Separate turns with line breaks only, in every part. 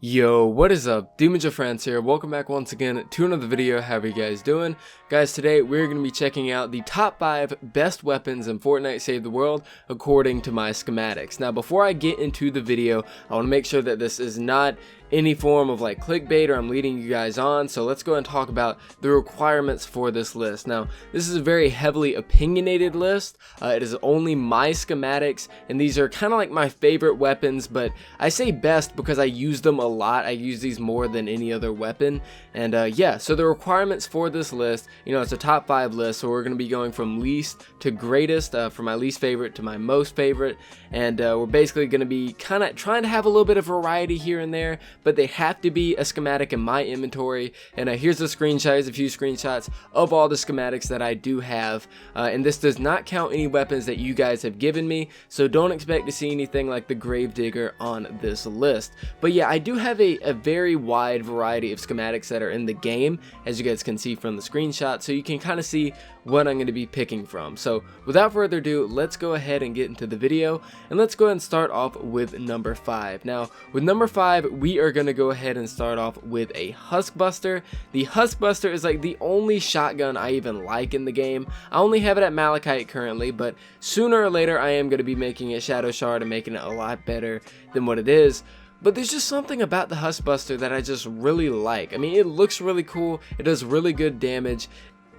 Yo, what is up? Demonjoefrance here. Welcome back once again to another video. How are you guys doing? Guys, today we're going to be checking out the top 5 best weapons in Fortnite Save the World according to my schematics. Now, before I get into the video, I want to make sure that this is not any form of like clickbait or I'm leading you guys on, so let's go and talk about the requirements for this list. Now, this is a very heavily opinionated list. It is only my schematics, and these are kind of like my favorite weapons, but I say best because I use them a lot. I use these more than any other weapon, and yeah, so the requirements for this list, you know, it's a top 5 list, so we're going to be going from least to greatest, from my least favorite to my most favorite, and we're basically going to be kind of trying to have a little bit of variety here and there, but they have to be a schematic in my inventory. And here's a screenshot, here's a few screenshots of all the schematics that I do have, and this does not count any weapons that you guys have given me, so don't expect to see anything like the Gravedigger on this list. But yeah, I do have a very wide variety of schematics that are in the game, as you guys can see from the screenshot, so you can kind of see what I'm going to be picking from. So without further ado, let's go ahead and get into the video, and let's go ahead and start off with number 5. Now, with number 5, we are going to go ahead and start off with a Husk Buster. The Husk Buster is like the only shotgun I even like in the game. I only have it at Malachite currently, but sooner or later I am going to be making it Shadow Shard and making it a lot better than what it is. But there's just something about the Husk Buster that I just really like. I mean, it looks really cool, it does really good damage,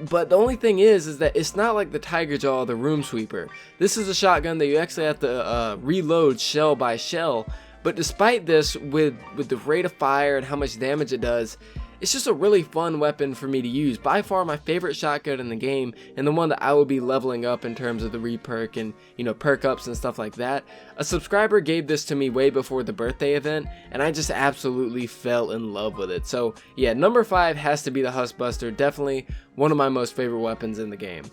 but the only thing is that it's not like the Tiger Jaw or the Room Sweeper. This is a shotgun that you actually have to reload shell by shell, but despite this, with the rate of fire and how much damage it does, it's just a really fun weapon for me to use. By far my favorite shotgun in the game, and the one that I will be leveling up in terms of the reperk and, you know, perk ups and stuff like that. A subscriber gave this to me way before the birthday event, and I just absolutely fell in love with it. So yeah, number 5 has to be the Husk Buster. Definitely one of my most favorite weapons in the game.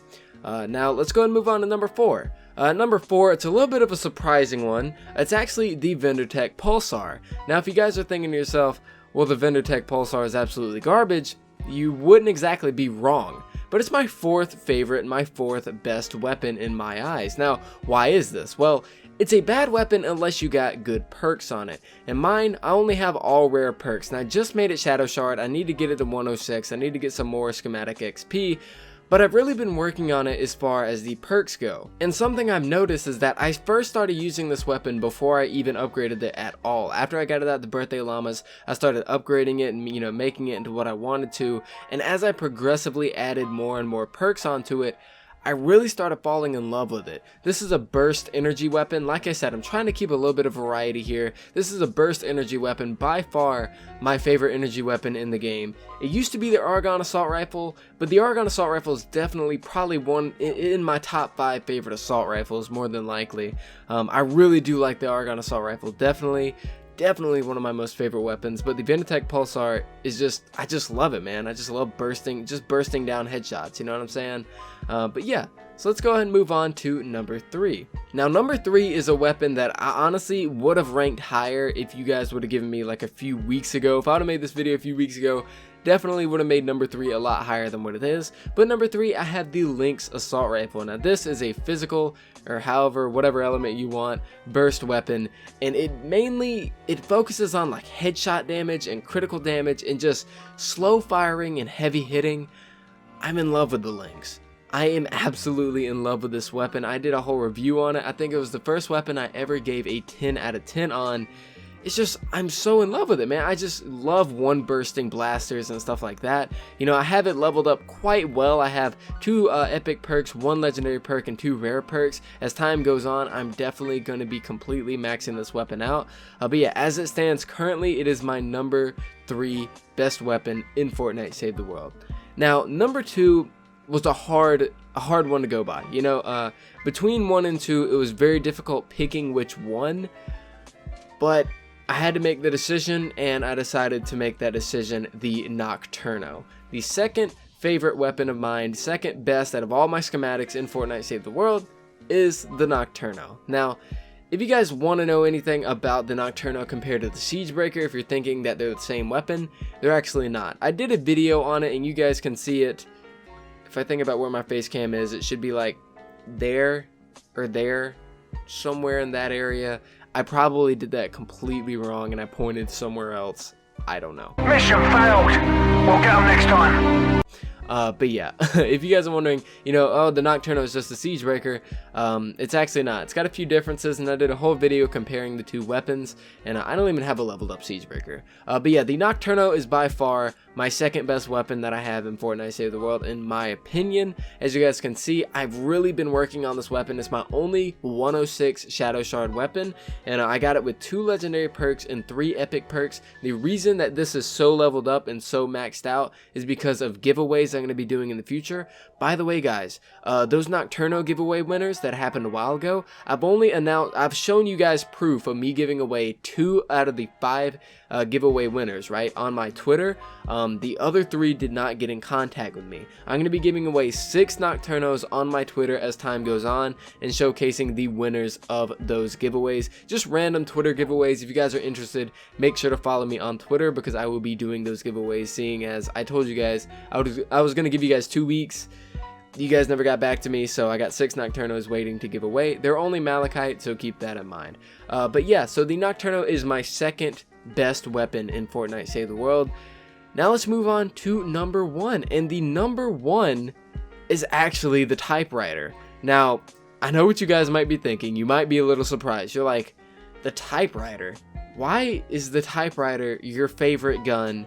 Now let's go and move on to number 4. Number 4, it's a little bit of a surprising one. It's actually the VenderTech Pulsar. Now, if you guys are thinking to yourself, well, the VenderTech Pulsar is absolutely garbage, you wouldn't exactly be wrong. But it's my 4th favorite and my 4th best weapon in my eyes. Now, why is this? Well, it's a bad weapon unless you got good perks on it. And mine, I only have all rare perks. And I just made it Shadow Shard. I need to get it to 106. I need to get some more schematic XP. But I've really been working on it as far as the perks go. And something I've noticed is that I first started using this weapon before I even upgraded it at all. After I got it at the birthday llamas, I started upgrading it and, you know, making it into what I wanted to. And as I progressively added more and more perks onto it, I really started falling in love with it. This is a burst energy weapon. Like I said, I'm trying to keep a little bit of variety here. This is a burst energy weapon, by far my favorite energy weapon in the game. It used to be the Argon Assault Rifle, but the Argon Assault Rifle is definitely probably one in my top 5 favorite assault rifles, more than likely. I really do like the Argon Assault Rifle, definitely one of my most favorite weapons. But the VenderTech Pulsar is just, I just love it, man. I just love bursting down headshots, you know what I'm saying? But yeah, so let's go ahead and move on to number 3. Now, number 3 is a weapon that I honestly would have ranked higher if you guys would have given me like a few weeks ago. If I would have made this video a few weeks ago, definitely would have made number 3 a lot higher than what it is. But number 3, I have the Lynx Assault Rifle. Now, this is a physical, or however, whatever element you want, burst weapon, and it focuses on like headshot damage and critical damage and just slow firing and heavy hitting. I'm in love with the Lynx. I am absolutely in love with this weapon. I did a whole review on it. I think it was the first weapon I ever gave a 10 out of 10 on. It's just, I'm so in love with it, man. I just love one bursting blasters and stuff like that. You know, I have it leveled up quite well. I have 2 epic perks, 1 legendary perk, and 2 rare perks. As time goes on, I'm definitely going to be completely maxing this weapon out. But yeah, as it stands currently, it is my number 3 best weapon in Fortnite Save the World. Now, number 2 was a hard one to go by. You know, between 1 and 2, it was very difficult picking which one, but I had to make the decision, and I decided to make that decision the Nocturno. The second favorite weapon of mine, second best out of all my schematics in Fortnite Save the World, is the Nocturno. Now, if you guys want to know anything about the Nocturno compared to the Siegebreaker, if you're thinking that they're the same weapon, they're actually not. I did a video on it, and you guys can see it. If I think about where my face cam is, it should be like there or there, somewhere in that area. I probably did that completely wrong and I pointed somewhere else. I don't know.
Mission failed. We'll get them next time.
But yeah, if you guys are wondering, you know, oh, the Nocturno is just a siege breaker, it's actually not. It's got a few differences, and I did a whole video comparing the two weapons, and I don't even have a leveled up siege breaker. But yeah, the Nocturno is by far my second best weapon that I have in Fortnite Save the World, in my opinion. As you guys can see, I've really been working on this weapon. It's my only 106 Shadow Shard weapon, and I got it with 2 legendary perks and 3 epic perks. The reason that this is so leveled up and so maxed out is because of giveaways I'm going to be doing in the future. By the way, guys, those Nocturno giveaway winners that happened a while ago, I've shown you guys proof of me giving away 2 out of the 5 giveaway winners, right, on my Twitter. The other 3 did not get in contact with me. I'm going to be giving away 6 Nocturnos on my Twitter as time goes on and showcasing the winners of those giveaways. Just random Twitter giveaways. If you guys are interested, make sure to follow me on Twitter because I will be doing those giveaways, seeing as I told you guys I was going to give you guys 2 weeks. You guys never got back to me, so I got 6 Nocturnos waiting to give away. They're only Malachite, so keep that in mind. But yeah, so the Nocturno is my second best weapon in Fortnite Save the World. Now let's move on to number 1, and the number 1 is actually the Typewriter. Now, I know what you guys might be thinking. You might be a little surprised. You're like, the Typewriter? Why is the Typewriter your favorite gun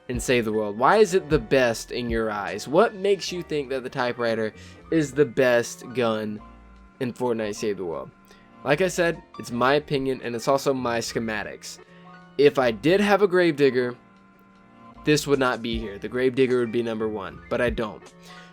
in Save the World? Why is it the best in your eyes? What makes you think that the Typewriter is the best gun in Fortnite Save the World? Like I said, it's my opinion, and it's also my schematics. If I did have a Gravedigger, this would not be here. The Gravedigger would be number 1, but I don't.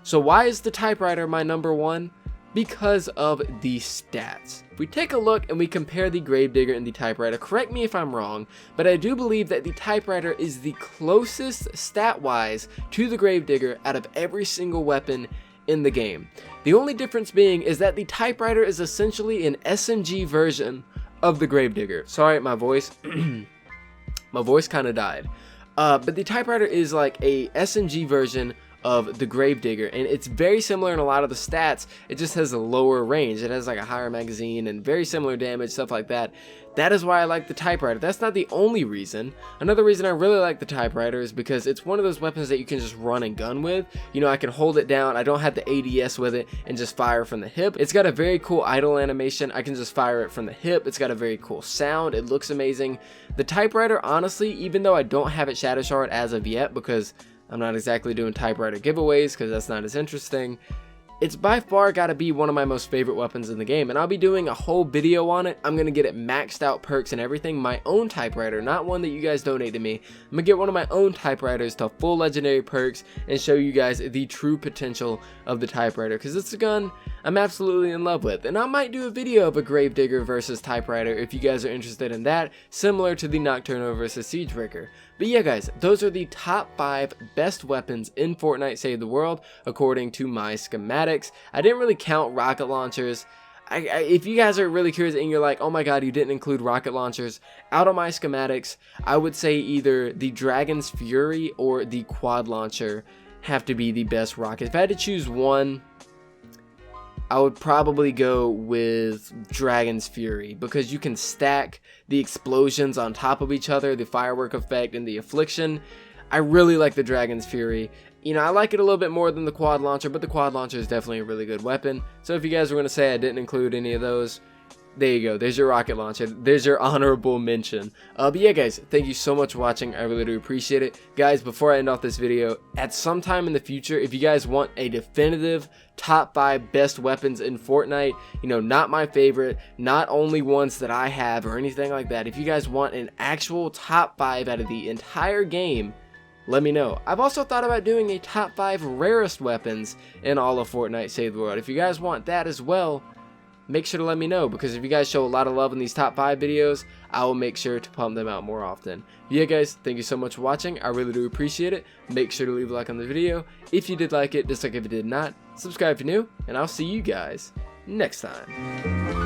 So why is the Typewriter my number 1? Because of the stats. If we take a look and we compare the Gravedigger and the Typewriter, correct me if I'm wrong, but I do believe that the Typewriter is the closest stat-wise to the Gravedigger out of every single weapon in the game. The only difference being is that the Typewriter is essentially an SMG version of the Gravedigger. Sorry, my voice kind of died. But the Typewriter is like a SMG version of the Gravedigger, and it's very similar in a lot of the stats. It just has a lower range. It has like a higher magazine and very similar damage, stuff like that. That is why I like the Typewriter. That's not the only reason. Another reason I really like the Typewriter is because it's one of those weapons that you can just run and gun with. You know, I can hold it down. I don't have the ADS with it and just fire from the hip. It's got a very cool idle animation. I can just fire it from the hip. It's got a very cool sound. It looks amazing. The Typewriter, honestly, even though I don't have it Shadow Shard as of yet because I'm not exactly doing Typewriter giveaways because that's not as interesting, it's by far got to be one of my most favorite weapons in the game, and I'll be doing a whole video on it. I'm going to get it maxed out perks and everything, my own Typewriter, not one that you guys donate to me. I'm going to get one of my own Typewriters to full legendary perks and show you guys the true potential of the Typewriter, because it's a gun I'm absolutely in love with. And I might do a video of a Gravedigger versus Typewriter if you guys are interested in that, similar to the Nocturno versus Siegebreaker. But yeah, guys, those are the top 5 best weapons in Fortnite Save the World according to my schematics. I didn't really count rocket launchers. If you guys are really curious and you're like, oh my god, you didn't include rocket launchers, out of my schematics, I would say either the Dragon's Fury or the quad launcher have to be the best rockets. If I had to choose one, I would probably go with Dragon's Fury, because you can stack the explosions on top of each other, the firework effect and the affliction. I really like the Dragon's Fury. You know, I like it a little bit more than the quad launcher, but the quad launcher is definitely a really good weapon. So if you guys were going to say I didn't include any of those, there you go. There's your rocket launcher. There's your honorable mention. But yeah, guys, thank you so much for watching. I really do appreciate it. Guys, before I end off this video, at some time in the future, if you guys want a definitive top 5 best weapons in Fortnite, you know, not my favorite, not only ones that I have or anything like that, if you guys want an actual top 5 out of the entire game, let me know. I've also thought about doing a top 5 rarest weapons in all of Fortnite Save the World. If you guys want that as well, make sure to let me know, because if you guys show a lot of love in these top 5 videos, I will make sure to pump them out more often. Yeah, guys, thank you so much for watching. I really do appreciate it. Make sure to leave a like on the video if you did like it, dislike if you did not, subscribe if you're new, and I'll see you guys next time.